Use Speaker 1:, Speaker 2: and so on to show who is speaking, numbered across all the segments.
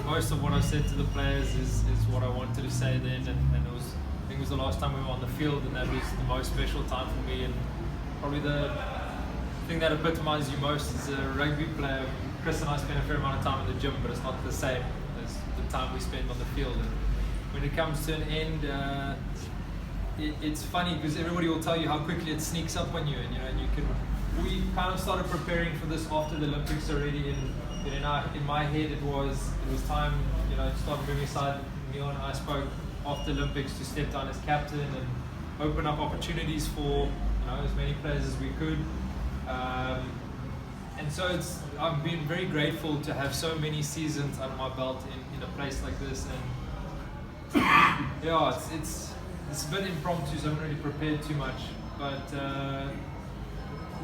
Speaker 1: most of what I said to the players is what I wanted to say then, and it was, I think it was the last time we were on the field, and that was the most special time for me, and probably the thing that epitomizes you most as a rugby player. Chris and I spend a fair amount of time in the gym, but it's not the same as the time we spend on the field. And when it comes to an end, it's funny because everybody will tell you how quickly it sneaks up on you, and and you can. We kind of started preparing for this after the Olympics already. In my head, it was time, to start moving aside. Neil and I spoke after Olympics to step down as captain and open up opportunities for as many players as we could. And so I've been very grateful to have so many seasons under my belt in a place like this. And yeah, it's a bit impromptu, so I haven't really prepared too much. But the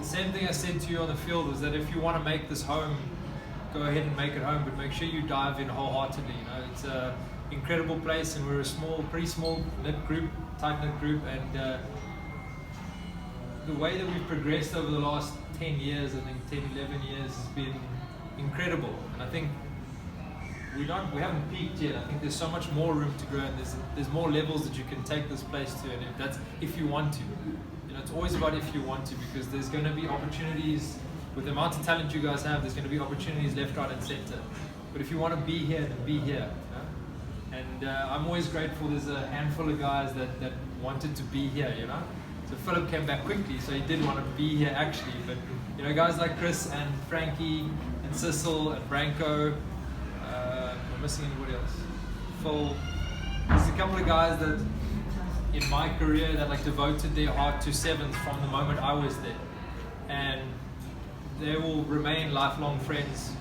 Speaker 1: same thing I said to you on the field was that if you want to make this home, go ahead and make it home, but make sure you dive in wholeheartedly. It's an incredible place, and we're a pretty small knit group, tight-knit group, and the way that we've progressed over the last 10 years, I think 10, 11 years, has been incredible. And I think we haven't peaked yet. I think there's so much more room to grow, and there's more levels that you can take this place to, and that's if you want to. It's always about if you want to, because there's going to be opportunities. With the amount of talent you guys have, there's going to be opportunities left, right, and center. But if you want to be here, then be here. And I'm always grateful. There's a handful of guys that wanted to be here. So Philip came back quickly, so he did want to be here actually. But guys like Chris and Frankie and Sissel and Branko. Am I missing anybody else? Phil. There's a couple of guys that in my career that devoted their heart to sevens from the moment I was there, and they will remain lifelong friends,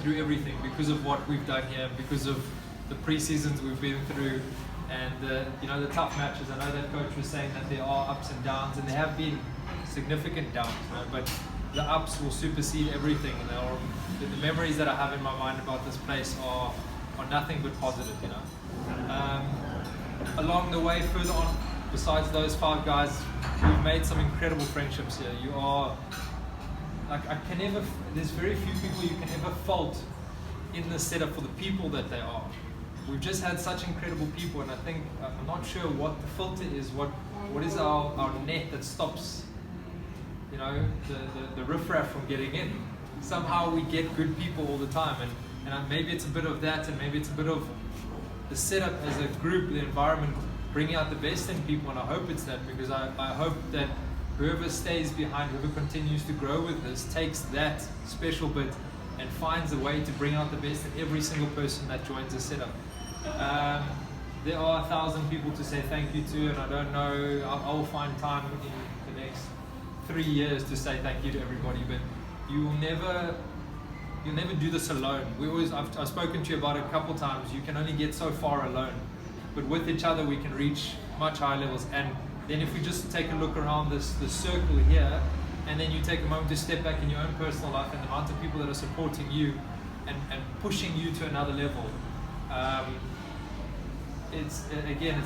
Speaker 1: through everything, because of what we've done here, because of the pre-seasons we've been through, and the tough matches. I know that coach was saying that there are ups and downs, and there have been significant downs, but the ups will supersede everything. And the memories that I have in my mind about this place are nothing but positive. Along the way, further on, besides those 5 guys, we've made some incredible friendships here. You are. There's very few people you can ever fault in the setup for the people that they are. We've just had such incredible people, and I think, I'm not sure what the filter is, what is our net that stops, the riffraff from getting in. Somehow we get good people all the time, and maybe it's a bit of that, and maybe it's a bit of the setup as a group, the environment, bringing out the best in people, and I hope it's that, because I hope that whoever stays behind, whoever continues to grow with this, takes that special bit and finds a way to bring out the best in every single person that joins the setup. There are 1,000 people to say thank you to, and I don't know, I'll find time in the next 3 years to say thank you to everybody, but you'll never do this alone. I've spoken to you about it a couple times. You can only get so far alone, but with each other we can reach much higher levels. And then if we just take a look around this circle here, and then you take a moment to step back in your own personal life and the amount of people that are supporting you and pushing you to another level. It's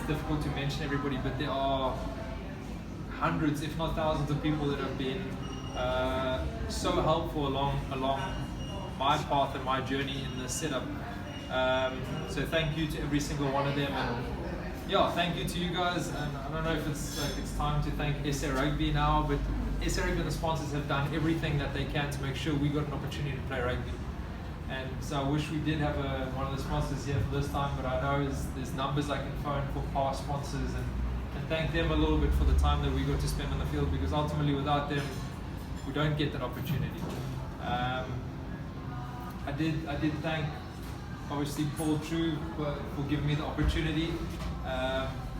Speaker 1: difficult to mention everybody, but there are hundreds, if not thousands, of people that have been so helpful along my path and my journey in this setup. So thank you to every single one of them, and thank you to you guys. And I don't know if it's time to thank SA Rugby now, but SA Rugby and the sponsors have done everything that they can to make sure we got an opportunity to play rugby. And so I wish we did have one of the sponsors here for this time, but I know there's numbers I can phone for past sponsors and thank them a little bit for the time that we got to spend on the field, because ultimately without them we don't get that opportunity. I did thank obviously Paul True for giving me the opportunity.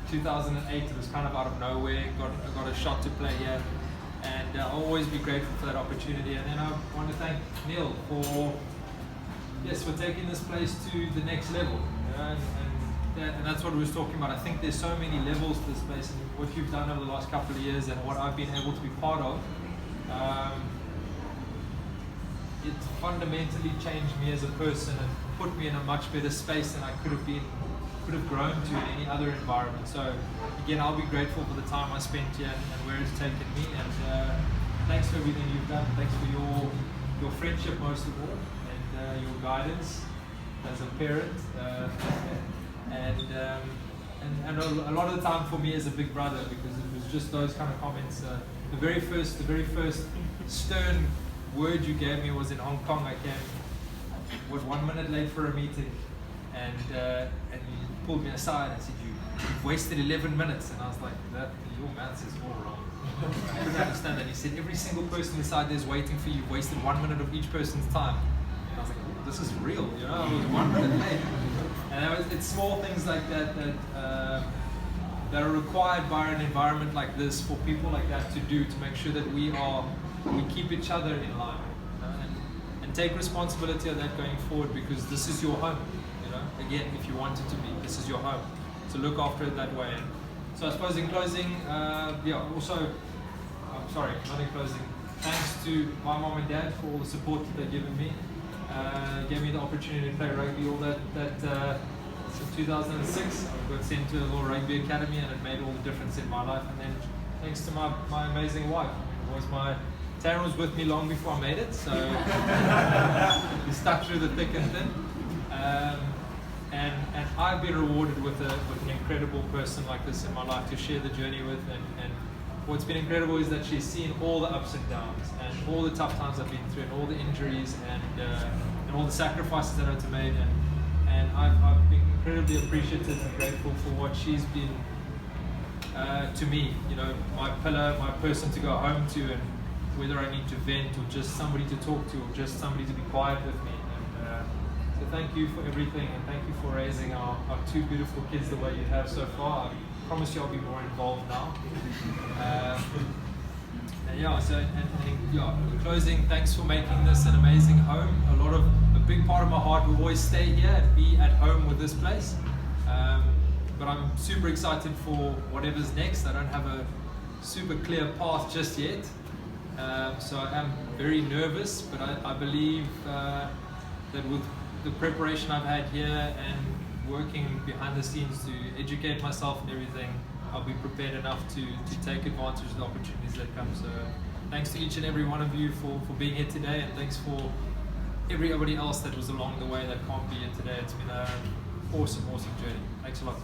Speaker 1: 2008, it was kind of out of nowhere, got a shot to play here, and I'll always be grateful for that opportunity. And then I want to thank Neil for taking this place to the next level, and that's what we was talking about. I think there's so many levels to this place, and what you've done over the last couple of years and what I've been able to be part of, it fundamentally changed me as a person and put me in a much better space than I could have grown to in any other environment. So again, I'll be grateful for the time I spent here and where it's taken me, and thanks for everything you've done. Thanks for your friendship most of all, and your guidance, as a parent, and a lot of the time for me as a big brother, because it was just those kind of comments. The very first stern word you gave me was in Hong Kong. I was 1 minute late for a meeting, and you pulled me aside and said, you've wasted 11 minutes, and I was like, your maths is all wrong. I couldn't understand that. He said, every single person inside there is waiting for you. You've wasted 1 minute of each person's time. And I was like, oh, this is real, you know. I was 1 minute late, and it's small things like that that are required by an environment like this for people like that to do, to make sure that we keep each other in line, you know, and take responsibility of that going forward, because this is your home, you know. Again, if you want it to be, this is your home, so look after it that way. So I suppose in closing, also, I'm sorry, not in closing, thanks to my mom and dad for all the support that they've given me. Gave me the opportunity to play rugby all that since 2006. I got sent to a little rugby academy, and it made all the difference in my life. And then thanks to my amazing wife. Taryn was with me long before I made it, so we stuck through the thick and thin. And I've been rewarded with an incredible person like this in my life to share the journey with. And what's been incredible is that she's seen all the ups and downs, and all the tough times I've been through, and all the injuries, and all the sacrifices that I had to make. And I've been incredibly appreciative and grateful for what she's been to me. You know, my pillar, my person to go home to, and whether I need to vent or just somebody to talk to, or just somebody to be quiet with me. So thank you for everything, and thank you for raising our two beautiful kids the way you have so far. I promise you I'll be more involved now. In closing, thanks for making this an amazing home. A big part of my heart will always stay here and be at home with this place. But I'm super excited for whatever's next. I don't have a super clear path just yet. So I am very nervous, but I believe that with the preparation I've had here and working behind the scenes to educate myself and everything, I'll be prepared enough to take advantage of the opportunities that come. So thanks to each and every one of you for being here today, and thanks for everybody else that was along the way that can't be here today. It's been an awesome journey. Thanks a lot.